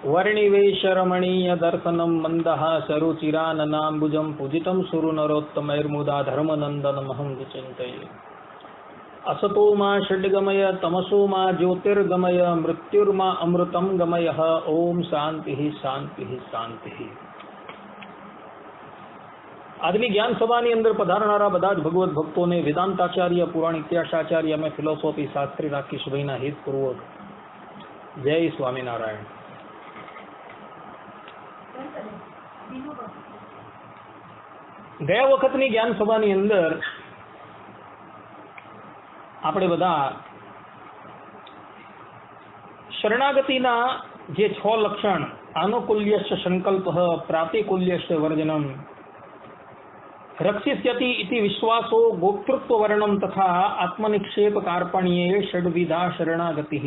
वर्णिवेशरमणीय दर्शनम मंदः सरुचिराननाम्बुजं पूजितं सुरनरोत्तमैर्मुदा धर्मनन्दनमहं विचिन्तये। असतो मा षड्गमय तमसो मा ज्योतिर्गमय मृत्युर्मा अमृतं गमय। ओम शांति शांति शांति। આજની જ્ઞાન સભાની અંદર પધારનારા બધા જ ભગવત ભક્તોને વેદાંતાચાર્ય પુરાણ ઇતિહાસાચાર્ય અમે ફિલોસોફી શાસ્ત્રી રાકેશભાઈના હિતપૂર્વક જય સ્વામિનારાયણ। ગયા વખતની જ્ઞાન સભાની અંદર આપણે બધા શરણાગતિના જે 6 લક્ષણ આનુકૂલ્યસ્ય સંકલ્પઃ પ્રાતિકૂલ્યસ્ય વર્જનમ रक्षिष्यति इति विश्वासो गोप्तृत्व वर्णम तथा आत्मनिक्षेप कार्पण्ये षड्विधा शरणागति।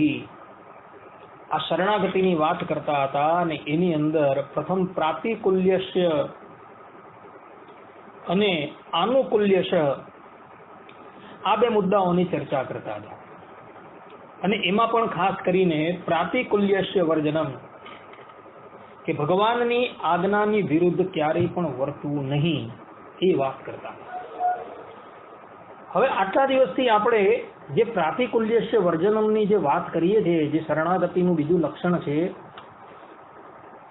आ शरणागति बात करता था ने एनी अंदर प्रथम प्रातिकूल्यस्य अने आनुकूल्यस्य आ बे मुद्दाओनी चर्चा करता था। अने एमा पण खास करीने प्रातिकूल्यस्य वर्जनम के भगवाननी आज्ञानी विरुद्ध क्यारेय पण वर्तवुं नहीं એ વાત કરતા। હવે આટલા દિવસથી આપણે જે પ્રાતિકૂલ્યસ્ય વર્જનમની જે વાત કરીએ છીએ, જે શરણાગતિનું બીજું લક્ષણ છે,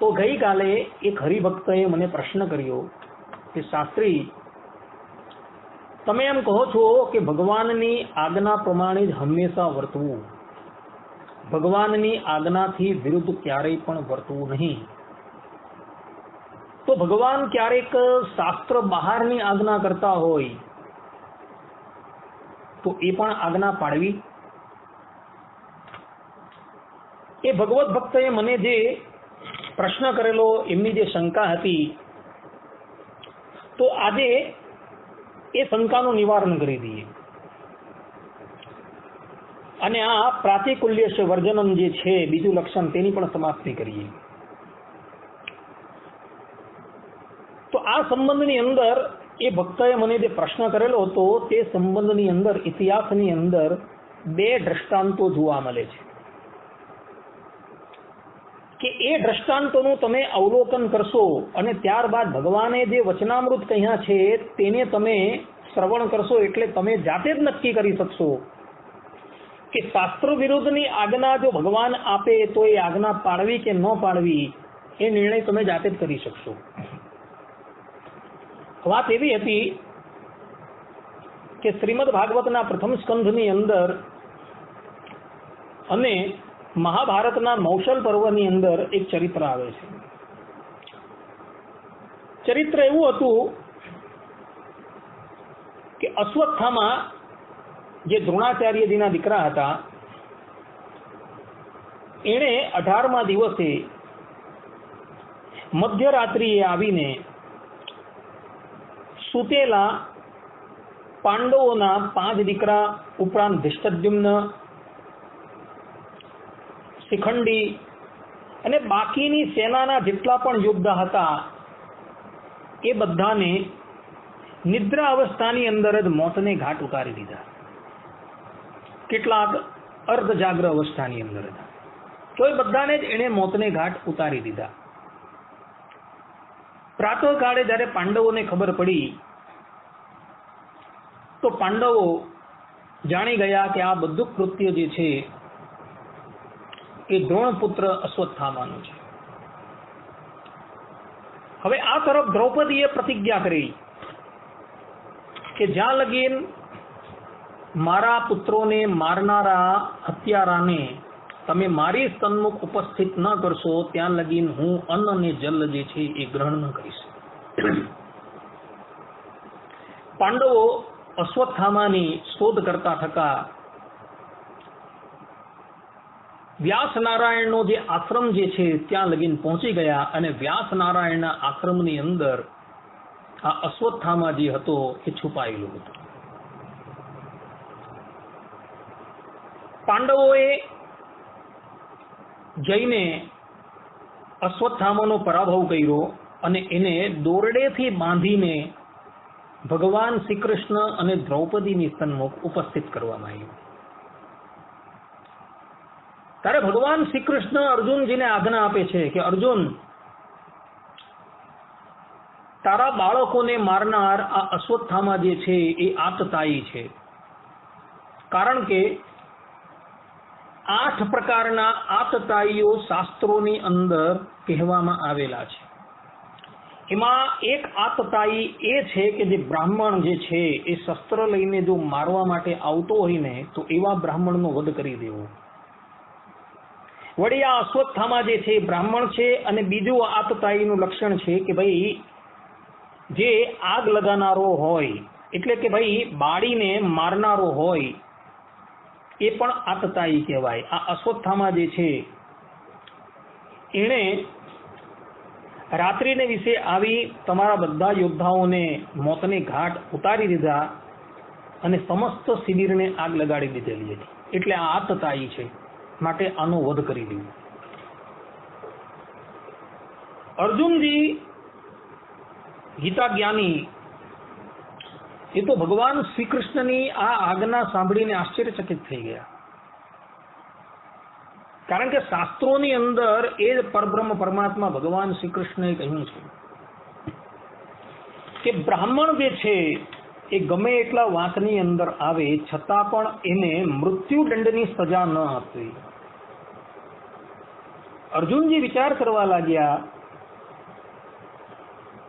તો ગઈકાલે એક હરિભક્તએ મને પ્રશ્ન કર્યો કે શાસ્ત્રી, તમે એમ કહો છો કે ભગવાનની આજ્ઞા પ્રમાણે જ હંમેશા વર્તવું, ભગવાનની આજ્ઞાથી વિરુદ્ધ ક્યારેય પણ વર્તવું નહીં, तो भगवान क्यारेक शास्त्र बहारनी आज्ञा करता होय तो ए पण आज्ञा पाड़वी? ए भगवत भक्तए मने जे प्रश्न करेलो एमनी जे शंका हती, तो आजे ए शंकानुं निवारण करी दीए अने आ प्रातिकूल्यस्य वर्जनम जे छे बीजुं लक्षण तेनी पण समाप्ति करीए। तो आ संबंधनी अंदर ए भक्तए मने जे प्रश्न करेलो तो ते संबंधनी अंदर इतिहासनी अंदर 2 दृष्टांतो जोवा मळे छे के ए दृष्टांतोनुं तमे अवलोकन करशो अने त्यारबाद भगवाने जे वचनामृत कह्या छे तेने तमे श्रवण करशो एटले तमे जाते ज नक्की करी शकशो के शास्त्र विरुद्धनी आज्ञा जो भगवान आपे तो ए आज्ञा पाळवी के न पाळवी ए निर्णय तमे जाते ज करी शकशो। बात एवी हती के श्रीमद भागवतना प्रथम स्कंधनी अंदर अने महाभारतना मौसल पर्वनी अंदर एक चरित्र आवे छे। चरित्र एवुं हतुं के अश्वत्थामा जे द्रोणाचार्यजीना दीकरा हता एणे 18मा दिवसे मध्यरात्रिए आवीने सूतेला पांडवोना 5 दीकरा उपरांत धृष्टद्युम्न, शिखंडी अने बाकीनी सेनाना जेटला पण योद्धा हता ए बधाने निद्रा अवस्थानी अंदर ज मौतने घाट उतारी दीधा। केटलाक अर्ध जाग्र अवस्थानी अंदर हता तो ए बधाने ज एणे मौतने घाट उतारी दीधा। प्रातः काळे जયારે पांडवोने खबर पड़ी तो पांडवो जाणी गया कि आ बधुं कृत्य जे छे ए द्रोणपुत्र अश्वत्थामानुं छे। हवे आ तरफ द्रौपदीए प्रतिज्ञा करी कि ज्यां लगीन मारा पुत्रोने मारनारा हत्याराने तमे मारी सन्मुख उपस्थित न करशो त्यां लगीन हूँ अन्न ने जल जे छे ए ग्रहण न करीश। पांडवो अश्वत्थामानी शोध करता थका व्यास नारायणनो जे आश्रम जे छे त्यां लगीन पहोंची गया अने व्यास नारायणना आश्रमनी अंदर आ अश्वत्थामा जे हतो ए छुपायेलो हतो। पांडवोए जईने अश्वत्थामानो पराभव कर्यो अने एने दोरडेथी बांधीने भगवान श्री कृष्ण अने द्रौपदीनी सन्मुख उपस्थित करवामां आव्यो। ત્યારે ભગવાન શ્રી કૃષ્ણ અર્જુનજીને આજ્ઞા આપે છે કે અર્જુન, તારા બાળકોને મારનાર આ અશ્વત્થામા જે છે એ આતતાયી છે. કારણ કે 8 પ્રકારના આતતાયીઓ શાસ્ત્રોની અંદર કહેવામાં આવેલા છે. એમાં એક આતતાયી એ છે કે જે બ્રાહ્મણ જે છે એ શસ્ત્ર લઈને જો મારવા માટે આવતો હોય ને તો એવા બ્રાહ્મણનો વધ કરી દેવો. વળી આ અશ્વત્થામા જે છે બ્રાહ્મણ છે. અને બીજું આતતાયીનું લક્ષણ છે કે ભાઈ જે આગ લગાનારો હોય, એટલે કે ભાઈ બાળીને મારનારો હોય, એ પણ આતતાયી કહેવાય. આ અશ્વત્થામા જે છે એણે રાત્રિને વિશે આવી તમારા બધા યોદ્ધાઓને મોતને ઘાટ ઉતારી દીધા અને સમસ્ત શિબિરને આગ લગાડી દીધેલી હતી. એટલે આ આતતાયી છે, માટે આનો વધ કરી દીધો. અર્જુનજી ગીતા જ્ઞાની એ તો ભગવાન શ્રી કૃષ્ણની આ આજ્ઞા સાંભળીને આશ્ચર્યચકિત થઈ ગયા. કારણ કે શાસ્ત્રોની અંદર એ જ પરબ્રહ્મ પરમાત્મા ભગવાન શ્રી કૃષ્ણએ કહ્યું છે કે બ્રાહ્મણ જે છે એ ગમે એટલા વાંકની અંદર આવે છતાં પણ એને મૃત્યુદંડની સજા ન આપવી. અર્જુનજી વિચાર કરવા લાગ્યા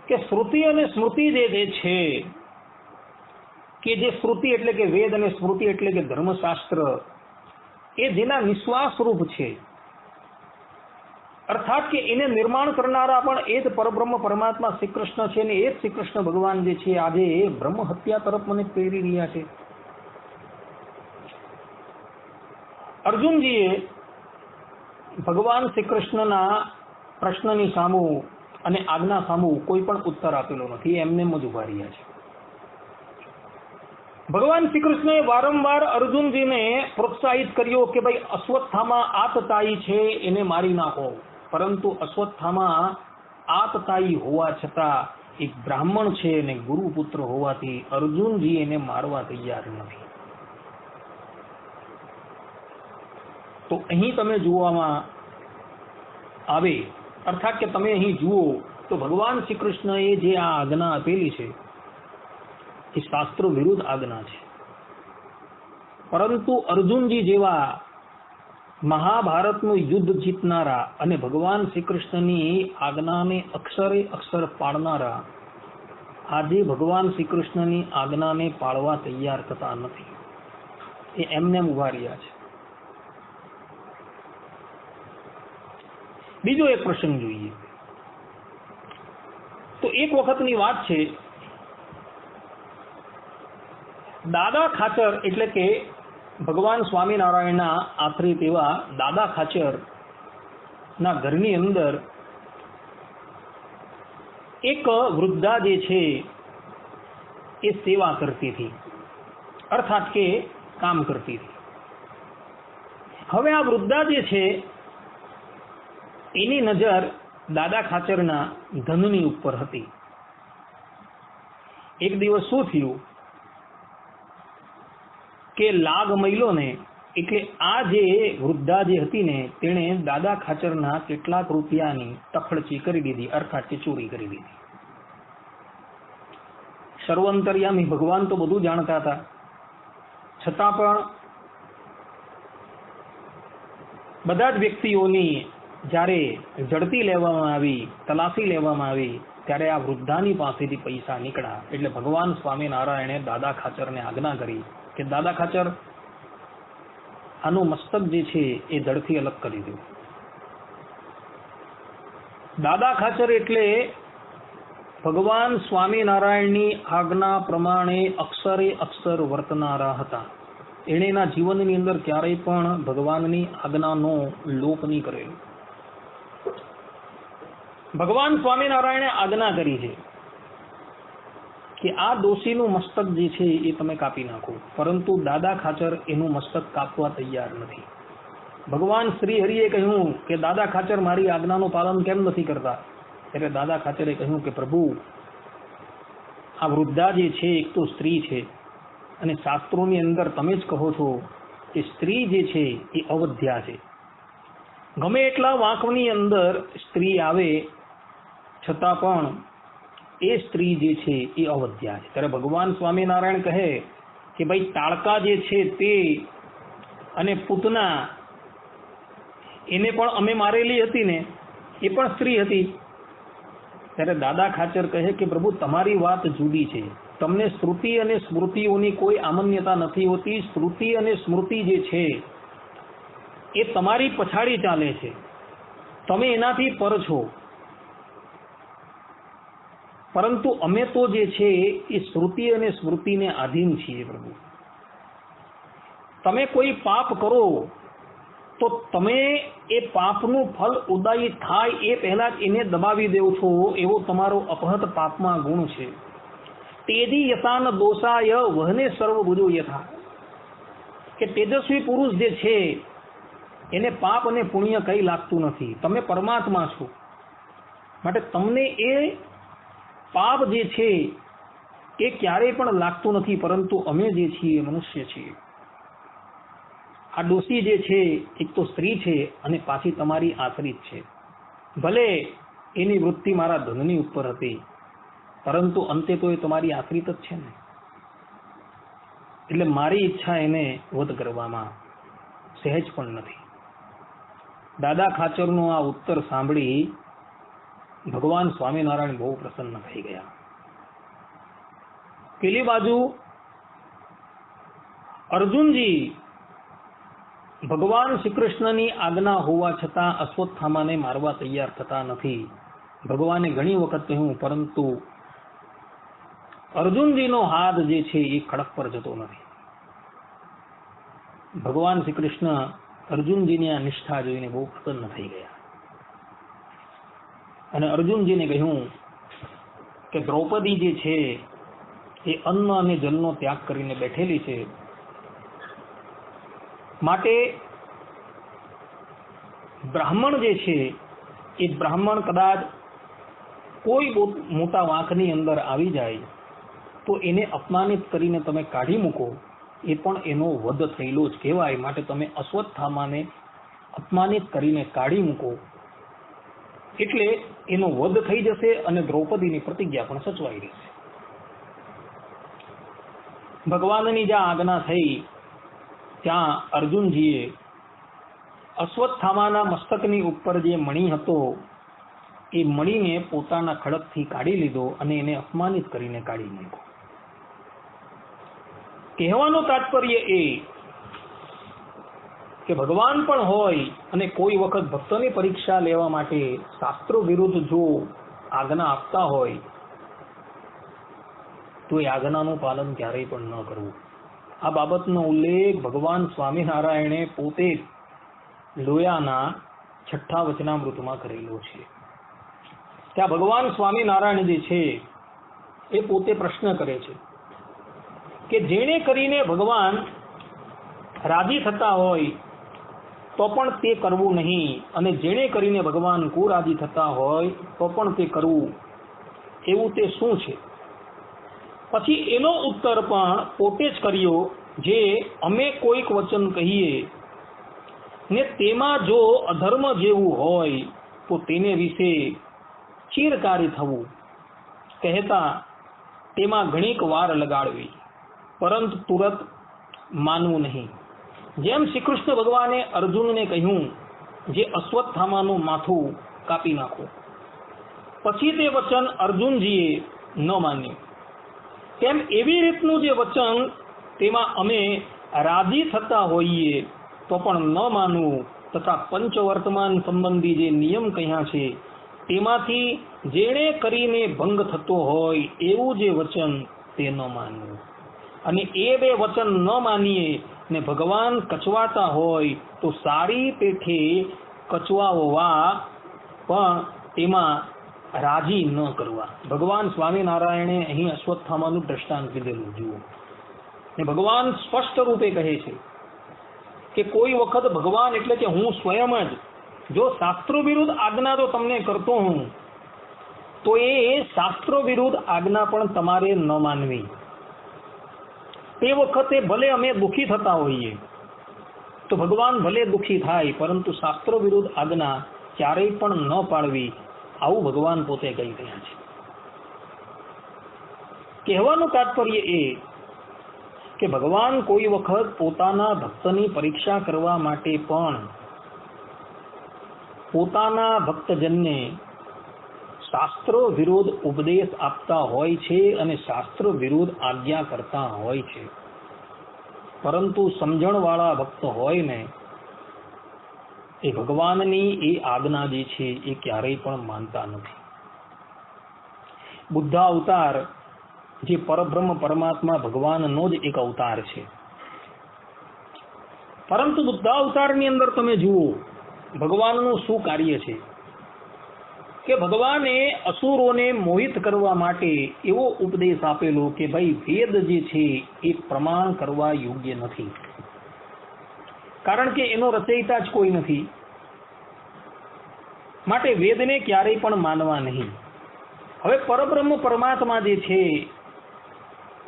કે શ્રુતિ અને સ્મૃતિ જે છે, કે જે શ્રુતિ એટલે કે વેદ અને સ્મૃતિ એટલે કે ધર્મશાસ્ત્ર, એ જેના નિશ્વાસ રૂપ છે, અર્થાત કે એને નિર્માણ કરનારા પણ એ જ પરબ્રહ્મ પરમાત્મા શ્રી કૃષ્ણ છે. અને એ જ શ્રી કૃષ્ણ ભગવાન જે છે આજે બ્રહ્મ હત્યા તરફ મને પ્રેરી રહ્યા છે. અર્જુનજીએ ભગવાન શ્રી કૃષ્ણના પ્રશ્નની સામું અને આજ્ઞા સામું કોઈ પણ ઉત્તર આપેલો નથી. એમને જ ઉભા રહ્યા છે. ભગવાન શ્રી કૃષ્ણએ વારંવાર અર્જુનજીને પ્રોત્સાહિત કર્યો કે ભાઈ અશ્વત્થામા આતતાયી છે, એને મારી નાખો. પરંતુ અશ્વત્થામા આતતાયી હોવા છતાં એક બ્રાહ્મણ છે અને ગુરુપુત્ર હોવાથી અર્જુનજી એને મારવા તૈયાર નથી. તો અહીં તમે જોવામાં આવે, અર્થાત કે તમે અહીં જુઓ તો ભગવાન શ્રી કૃષ્ણએ જે આ આજ્ઞા આપેલી છે એ શાસ્ત્ર વિરુદ્ધ આજ્ઞા છે. પરંતુ અર્જુનજી જેવા મહાભારતનું યુદ્ધ જીતનારા અને ભગવાન શ્રી કૃષ્ણની આજ્ઞાને અક્ષરે અક્ષર પાળનારા આજે ભગવાન શ્રી કૃષ્ણની આજ્ઞાને પાળવા તૈયાર થતા નથી. એ એમને ઉભા રહ્યા છે. બીજો એક પ્રસંગ જોઈએ તો એક વખતની વાત છે. દાદા ખાચર એટલે કે ભગવાન સ્વામિનારાયણના આશ્રિત એવા દાદા ખાચર ના ઘરની અંદર એક વૃદ્ધા જે છે એ સેવા કરતી હતી, અર્થાત કે કામ કરતી હતી. હવે આ વૃદ્ધા જે છે એની નજર દાદા ખાચરના ધનની ઉપર હતી. એક દિવસ શું થયું કે લાગ મહિલો ને, એટલે આ જે વૃદ્ધા જે હતી ને તેણે દાદા ખાચરના કેટલાક રૂપિયાની તફડચી કરી દીધી, અર્થાત કે ચોરી કરી દીધી. સર્વંતર્યામી ભગવાન તો બધું જાણતા હતા, છતાં પણ બધા જ વ્યક્તિઓની જ્યારે ઝડપી લેવામાં આવી, તલાશી લેવામાં આવી, ત્યારે આ વૃદ્ધાની પાસેથી પૈસા નીકળ્યા. એટલે ભગવાન સ્વામિનારાયણે દાદા ખાચરને આજ્ઞા કરી કે દાદા ખાચર, આનું મસ્તક જે છે એ ધડથી અલગ કરી દો. દાદા ખાચર એટલે ભગવાન સ્વામિનારાયણની આજ્ઞા પ્રમાણે અક્ષરે અક્ષર વર્તનારા હતા. એણે એના જીવનની અંદર ક્યારેય પણ ભગવાનની આજ્ઞાનો લોપ નહીં કરેલો. ભગવાન સ્વામિનારાયણે આજ્ઞા કરી છે કે આ દોષીનું મસ્તક જે છે એ તમે કાપી નાખો, પરંતુ દાદા ખાચર એનું મસ્તક કાપવા તૈયાર નથી. ભગવાન શ્રી હરિએ કહ્યું કે દાદા ખાચર મારી આજ્ઞાનું પાલન કેમ નથી કરતા? એટલે દાદા ખાચરે કહ્યું કે પ્રભુ, આ વૃદ્ધા જે છે એક તો સ્ત્રી છે, અને શાસ્ત્રોની અંદર તમે જ કહો છો કે સ્ત્રી જે છે એ અવધ્યા છે, ગમે એટલા વાંકની અંદર સ્ત્રી આવે છતાં પણ એ સ્ત્રી જે છે એ અવધ્યા છે. ત્યારે ભગવાન સ્વામિનારાયણ કહે કે ભાઈ તાળકા જે છે તે અને પૂતના એને પણ અમે મારેલી હતી ને, એ પણ સ્ત્રી હતી. ત્યારે દાદા ખાચર કહે કે પ્રભુ તમારી વાત જુદી છે, તમને શ્રુતિ અને સ્મૃતિઓની કોઈ આમન્યતા નથી હોતી. શ્રુતિ અને સ્મૃતિ જે છે એ તમારી પછાડી ચાલે છે, તમે એનાથી પર છો, પરંતુ અમે તો જે છે એ શ્રુતિ અને સ્મૃતિને આધીન છીએ. પ્રભુ તમે કોઈ પાપ કરો તો તમે એ પાપનું ફલ ઉદાય થાય એ પહેલા જ એને દબાવી દેવ છો, એવો તમારો અપહત પાપમાં ગુણ છે. તેજી યથાન દોષાય વહને સર્વ ભુજો યથા, કે તેજસ્વી પુરુષ જે છે એને પાપ અને પુણ્ય કઈ લાગતું નથી. તમે પરમાત્મા છો, માટે તમને એ પાપ જે છે એ ક્યારેય પણ લાગતું નથી. પરંતુ અમે જે છીએ મનુષ્ય છીએ. આ ડોસી જે છે એક તો સ્ત્રી છે અને પાછી તમારી આશ્રિત છે. ભલે એની વૃત્તિ મારા ધનની ઉપર હતી, પરંતુ અંતે તો એ તમારી આશ્રિત જ છે ને. એટલે મારી ઈચ્છા એને વધ કરવામાં સહેજ પણ નથી. દાદા ખાચરનો આ ઉત્તર સાંભળી ભગવાન સ્વામિનારાયણ બહુ પ્રસન્ન થઈ ગયા. પેલી બાજુ અર્જુનજી ભગવાન શ્રી કૃષ્ણની આજ્ઞા હોવા છતાં અશ્વત્થામાને મારવા તૈયાર થતા નથી. ભગવાને ઘણી વખત કહ્યું, પરંતુ અર્જુનજીનો હાથ જે છે એ ખડક પર જતો નથી. ભગવાન શ્રી કૃષ્ણ અર્જુનજીની આ નિષ્ઠા જોઈને બહુ પ્રસન્ન થઈ ગયા અને અર્જુનજીને કહ્યું કે દ્રૌપદી જે છે એ અન્ન અને જલનો ત્યાગ કરીને બેઠેલી છે, માટે બ્રાહ્મણ જે છે એ બ્રાહ્મણ કદાચ કોઈ મોટા વાંકની અંદર આવી જાય તો એને અપમાનિત કરીને તમે કાઢી મૂકો, એ પણ એનો વધ થયેલો જ કહેવાય. માટે તમે અશ્વત્થામાને અપમાનિત કરીને કાઢી મૂકો એટલે એનો વધ થઈ જશે અને દ્રૌપદીની પ્રતિજ્ઞા પણ સચવાઈ રહેશે. ભગવાનની જ્યાં આજ્ઞા થઈ ત્યાં અર્જુનજીએ અશ્વત્થામાના મસ્તકની ઉપર જે મણી હતો એ મણીને પોતાના ખડકથી કાઢી લીધો અને એને અપમાનિત કરીને કાઢી મૂક્યો. કહેવાનું તાત્પર્ય એ કે ભગવાન પણ હોય અને કોઈ વખત ભક્તોની પરીક્ષા લેવા માટે શાસ્ત્રો વિરુદ્ધ જો આજ્ઞા આપતા હોય તો એ આજ્ઞાનું પાલન ક્યારેય પણ ન કરવું. આ બાબતનો ઉલ્લેખ ભગવાન સ્વામિનારાયણે પોતે લોયાના 6 વચનામૃતમાં કરેલો છે. ત્યાં ભગવાન સ્વામિનારાયણ જે છે એ પોતે પ્રશ્ન કરે છે કે જેણે કરીને ભગવાન રાજી થતા હોય તો પણ તે કરવું નહીં, અને જેણે કરીને ભગવાન કુરાજી થતા હોય તો પણ તે કરવું, એવું તે શું છે? પછી એનો ઉત્તર પણ પોતે જ કર્યો, જે અમે કોઈક વચન કહીએ ને તેમાં જો અધર્મ જેવું હોય તો તેને વિશે ચીરકારી થવું, કહેતા તેમાં ઘણીક વાર લગાડવી, પરંતુ તુરત માનવું નહીં. જેમ શ્રી કૃષ્ણ ભગવાને અર્જુનને કહ્યું, જે અશ્વત્થામાનું માથું કાપી નાખો, પછી તે વચન અર્જુનજીએ ન માન્યું, તેમ એવી રીતનું જે વચન તેમાં અમે રાજી થતા હોઈએ તો પણ ન માનવું, તથા પંચવર્તમાન સંબંધી જે નિયમ કહ્યા છે તેમાંથી જેણે કરીને ભંગ થતો હોય એવું જે વચન તે ન માનવું. અને એ બે વચન ન માનીએ ને ભગવાન કચવાતા હોય તો સારી પેઠે કચવાવવા પણ તેમાં રાજી ન કરવા. ભગવાન સ્વામિનારાયણે અહીં અશ્વત્થામાનું દ્રષ્ટાંત લીધેલું જુઓ. ને ભગવાન સ્પષ્ટ રૂપે કહે છે કે કોઈ વખત ભગવાન એટલે કે હું સ્વયં જ જો શાસ્ત્રો વિરુદ્ધ આજ્ઞા તો તમને કરતો હું, તો એ શાસ્ત્રો વિરુદ્ધ આજ્ઞા પણ તમારે ન માનવી. તે વખતે ભલે અમે દુઃખી થતા હોઈએ તો ભગવાન ભલે દુઃખી થાય પરંતુ શાસ્ત્ર વિરુદ્ધ આજ્ઞા ક્યારેય પણ ન પાળવી, આવું ભગવાન પોતે કહી રહ્યા છે. કહેવાનું તાત્પર્ય એ કે ભગવાન કોઈ વખત પોતાના ભક્તની પરીક્ષા કરવા માટે પણ પોતાના ભક્તજનને શાસ્ત્ર વિરોધ ઉપદેશ આપતા હોય છે અને શાસ્ત્ર વિરોધ આજ્ઞા કરતા હોય છે, પરંતુ સમજણવાળા ભક્ત હોય ને એ ભગવાનની એ આજ્ઞા જે છે એ ક્યારેય પણ માનતા નથી. બુદ્ધ અવતાર જે પરબ્રહ્મ પરમાત્મા ભગવાનનો જ એક અવતાર છે, પરંતુ બુદ્ધ અવતારની અંદર તમે જુઓ ભગવાનનું શું કાર્ય છે કે ભગવાને અસુરોને મોહિત કરવા માટે એવો ઉપદેશ આપેલો કે ભાઈ વેદ જે છે એ પ્રમાણ કરવા યોગ્ય નથી, કારણ કે એનો રચયિતા જ કોઈ નથી, માટે વેદને ક્યારેય પણ માનવા નહીં. હવે પરબ્રહ્મ પરમાત્મા જે છે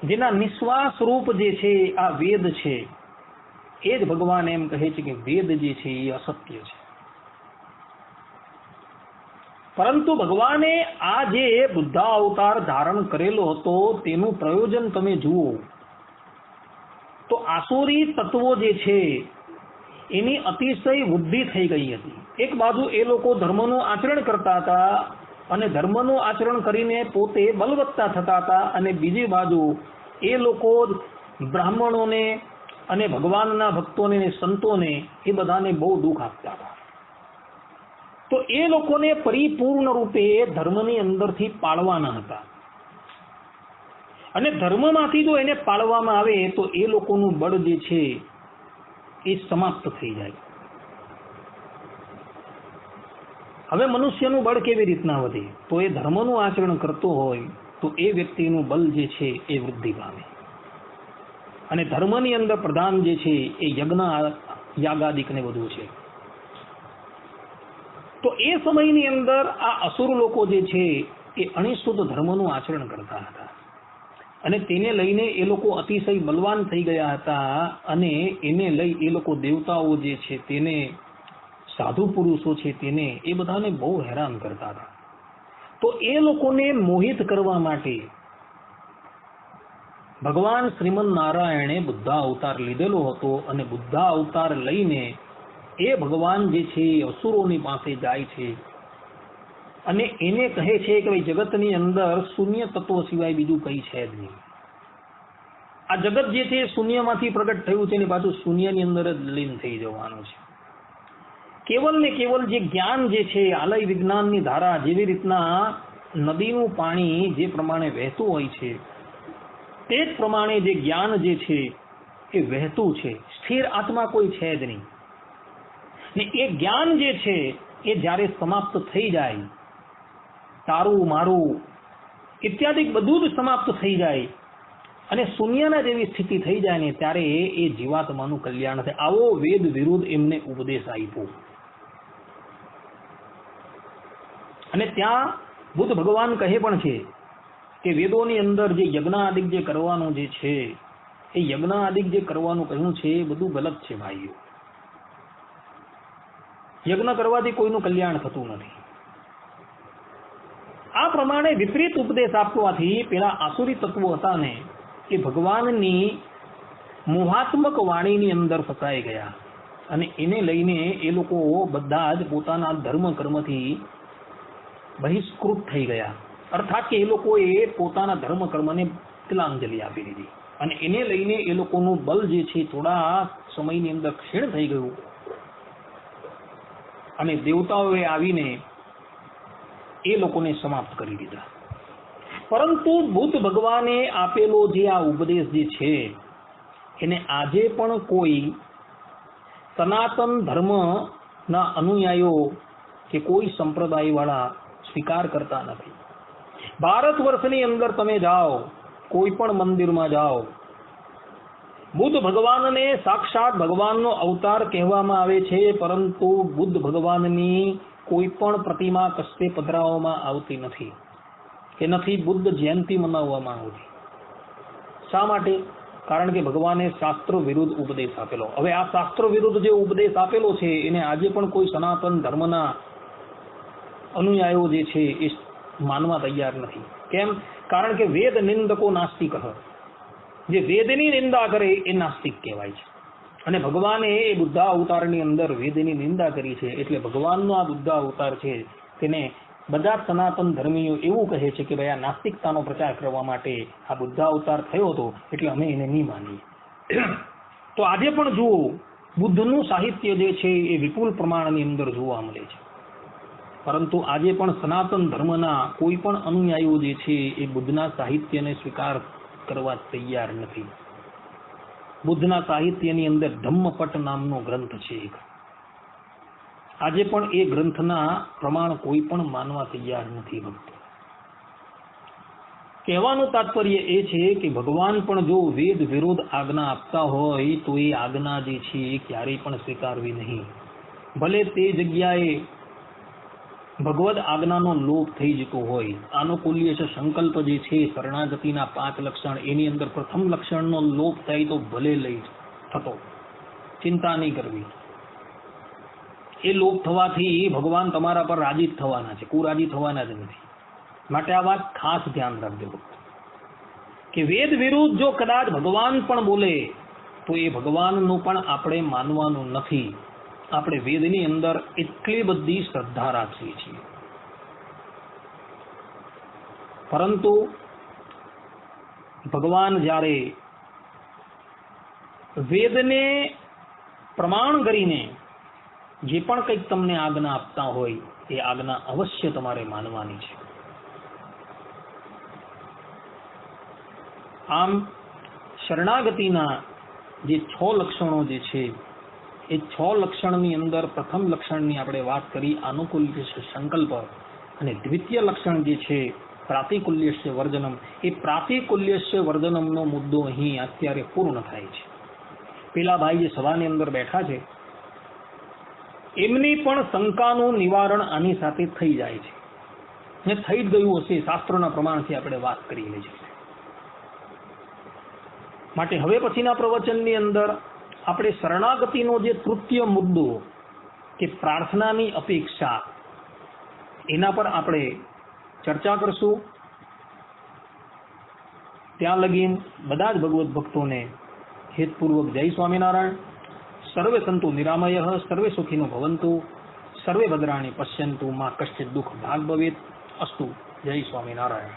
જેના નિશ્વાસ રૂપ જે છે આ વેદ છે, એ જ ભગવાન એમ કહે છે કે વેદ જે છે એ અસત્ય છે. પરંતુ ભગવાને આ જે બુદ્ધ અવતાર ધારણ કરેલો હતો તેનું પ્રયોજન તમે જુઓ તો આસુરી તત્વો જે છે એની અતિશય વૃદ્ધિ થઈ ગઈ હતી. એક બાજુ એ લોકો ધર્મનું આચરણ કરતા હતા અને ધર્મનું આચરણ કરીને પોતે બલવત્તા થતા હતા, અને બીજી બાજુ એ લોકો બ્રાહ્મણોને અને ભગવાનના ભક્તોને સંતોને એ બધાને બહુ દુઃખ આપતા હતા. તો એ લોકોને પરિપૂર્ણ રૂપે ધર્મની અંદરથી પાળવાના હતા, અને ધર્મમાંથી જો એને પાળવામાં આવે તો એ લોકોનું બળ જે છે એ સમાપ્ત થઈ જાય. હવે મનુષ્યનું બળ કેવી રીતના વધે? તો એ ધર્મનું આચરણ કરતો હોય તો એ વ્યક્તિનું બળ જે છે એ વૃદ્ધિ પામે, અને ધર્મની અંદર પ્રધાન જે છે એ યજ્ઞ યાગાદિકને બધું છે. તો એ સમયની અંદર આ અસુર લોકો જે છે એ અણિશુદ્ધ ધર્મનું આચરણ કરતા હતા, અને તેને લઈને એ લોકો અતિશય બલવાન થઈ ગયા હતા, અને એને લઈ એ લોકો દેવતાઓ જે છે તેને, સાધુ પુરુષો છે તેને, એ બધાને બહુ હેરાન કરતા હતા. તો એ લોકોને મોહિત કરવા માટે ભગવાન શ્રીમદ નારાયણે બુદ્ધ અવતાર લીધેલો હતો, અને બુદ્ધ અવતાર લઈને એ ભગવાન જે છે અસુરોની પાસે જાય છે અને એને કહે છે કે ભાઈ જગતની અંદર શૂન્ય તત્વ સિવાય બીજું કઈ છે જ નહીં. આ જગત જે છે શૂન્યમાંથી પ્રગટ થયું છે ને પાછું શૂન્યની અંદર જ લીન થઈ જવાનું છે. કેવલ ને કેવલ જે જ્ઞાન જે છે આલય વિજ્ઞાનની ધારા જેવી રીતના નદીનું પાણી જે પ્રમાણે વહેતું હોય છે તે જ પ્રમાણે જે જ્ઞાન જે છે એ વહેતું છે, સ્થિર આત્મા કોઈ છે જ નહીં. ને એ જ્ઞાન જે છે એ જ્યારે સમાપ્ત થઈ જાય, તારું મારું ઇત્યાદિ બધું જ સમાપ્ત થઈ જાય અને શૂન્યના જેવી સ્થિતિ થઈ જાય ને ત્યારે એ જીવાત્માનું કલ્યાણ થાય. આવો વેદ વિરુદ્ધ એમને ઉપદેશ આપ્યો. અને ત્યાં બુદ્ધ ભગવાન કહે પણ છે કે વેદોની અંદર જે યજ્ઞાદિક જે કરવાનું જે છે એ યજ્ઞાદિક જે કરવાનું કહ્યું છે એ બધું ગલત છે ભાઈઓ. યજ્ઞ કરવાથી કોઈનું કલ્યાણ થતું નથી. આ પ્રમાણે વિપરીત ઉપદેશ આપવાથી પેલા આસુરી તત્વો હતા ને એ ભગવાનની મોહાત્મક વાણીની અંદર ફસાઈ ગયા, અને એને લઈને એ લોકો બધા જ પોતાના ધર્મ કર્મથી બહિષ્કૃત થઈ ગયા. અર્થાત કે એ લોકોએ પોતાના ધર્મ કર્મને તિલાંજલિ આપી દીધી, અને એને લઈને એ લોકોનું બલ જે છે થોડા સમયની અંદર ક્ષીણ થઈ ગયું, અને દેવતાઓએ આવીને એ લોકોને સમાપ્ત કરી દીધા. પરંતુ બુદ્ધ ભગવાને આપેલો જે આ ઉપદેશ જે છે એને આજે પણ કોઈ સનાતન ધર્મના અનુયાયીઓ કે કોઈ સંપ્રદાય વાળા સ્વીકાર કરતા નથી. ભારત વર્ષની અંદર તમે જાઓ, કોઈ પણ મંદિરમાં જાઓ, બુદ્ધ ભગવાનને સાક્ષાત ભગવાનનો અવતાર કહેવામાં આવે છે, પરંતુ બુદ્ધ ભગવાનની કોઈ પણ પ્રતિમા કશે પધરાવવામાં આવતી નથી, કે નથી બુદ્ધ જયંતિ મનાવવામાં આવતી. શા માટે? કારણ કે ભગવાને શાસ્ત્ર વિરુદ્ધ ઉપદેશ આપેલો. હવે આ શાસ્ત્ર વિરુદ્ધ જે ઉપદેશ આપેલો છે એને આજે પણ કોઈ સનાતન ધર્મના અનુયાયીઓ જે છે એ માનવા તૈયાર નથી. કેમ? કારણ કે વેદ નિંદકો નાસ્તિક, જે વેદની નિંદા કરે એ નાસ્તિક કહેવાય છે. અને ભગવાને એ બુદ્ધા અવતારની અંદર વેદની નિંદા કરી છે, એટલે ભગવાનનો આ બુદ્ધા અવતાર છે તેને બધા સનાતન ધર્મીઓ એવું કહે છે કે ભાઈ આ નાસ્તિકતાનો પ્રચાર કરવા માટે આ બુદ્ધા અવતાર થયો હતો, એટલે અમે એને નહીં માનીએ. તો આજે પણ જુઓ, બુદ્ધનું સાહિત્ય જે છે એ વિપુલ પ્રમાણની અંદર જોવા મળે છે, પરંતુ આજે પણ સનાતન ધર્મના કોઈ પણ અનુયાયીઓ જે છે એ બુદ્ધના સાહિત્યને સ્વીકાર કરવા તૈયાર નથી. બુદ્ધના સાહિત્યની અંદર ધમ્મપટ નામનો ગ્રંથ છે એક. આજે પણ એ ગ્રંથના પ્રમાણ કોઈ પણ માનવા તૈયાર નથી. ભક્તો, કહેવાનું તાત્પર્ય એ છે કે ભગવાન પણ જો વેદ વિરોધ આજ્ઞા આપતા હોય તો એ આજ્ઞા જે છે એ ક્યારેય પણ સ્વીકારવી નહીં. ભલે તે જગ્યાએ ભગવદ આજ્ઞાનો લોપ થઈ જતો હોય. આનુકૂલ્ય છે સંકલ્પ જે છે શરણાગતિના 5 લક્ષણ, એની અંદર પ્રથમ લક્ષણનો લોપ થાય તો ભલે લઈ થતો, ચિંતા નહીં કરવી. એ લોપ થવાથી ભગવાન તમારા પર રાજી જ થવાના છે, કુરાજી થવાના જ નથી. માટે આ વાત ખાસ ધ્યાન રાખજો કે વેદ વિરુદ્ધ જો કદાચ ભગવાન પણ બોલે તો એ ભગવાનનું પણ આપણે માનવાનું નથી. આપણે વેદની અંદર એટલી બધી શ્રદ્ધા રાખીએ છીએ, પરંતુ ભગવાન જ્યારે વેદને પ્રમાણ કરીને જે પણ કંઈક તમને આજ્ઞા આપતા હોય એ આજ્ઞા અવશ્ય તમારે માનવાની છે. આમ શરણાગતિના જે 6 લક્ષણો જે છે એ 6 લક્ષણની અંદર પ્રથમ લક્ષણની આપણે વાત કરી, આનુકૂલ્ય સંકલ્પ, અને દ્વિતીય લક્ષણ જે છે પ્રાતિકૂલ્યસ્ય વર્જનમ. એ પ્રાતિકૂલ્યસ્ય વર્જનમનો મુદ્દો અહીં અત્યારે પૂર્ણ થાય છે. પેલા ભાઈ જે સભાની અંદર બેઠા છે એમની પણ શંકાનું નિવારણ આની સાથે થઈ જાય છે, ને થઈ જ ગયું હશે. શાસ્ત્રોના પ્રમાણથી આપણે વાત કરી છે. માટે હવે પછીના પ્રવચનની અંદર આપણે શરણાગતિનો જે તૃતીય મુદ્દો કે પ્રાર્થનાની અપેક્ષા, એના પર આપણે ચર્ચા કરશું. ત્યાં લગીન બધા જ ભગવત ભક્તોને હેતપૂર્વક જય સ્વામિનારાયણ. સર્વે સંતુ નિરામયઃ, સર્વે સુખીનો ભવંતુ, સર્વે ભદ્રાણી પશ્યંતુ, માં કશ્ચિત દુઃખ ભાગ ભવેત. અસ્તુ. જય સ્વામિનારાયણ.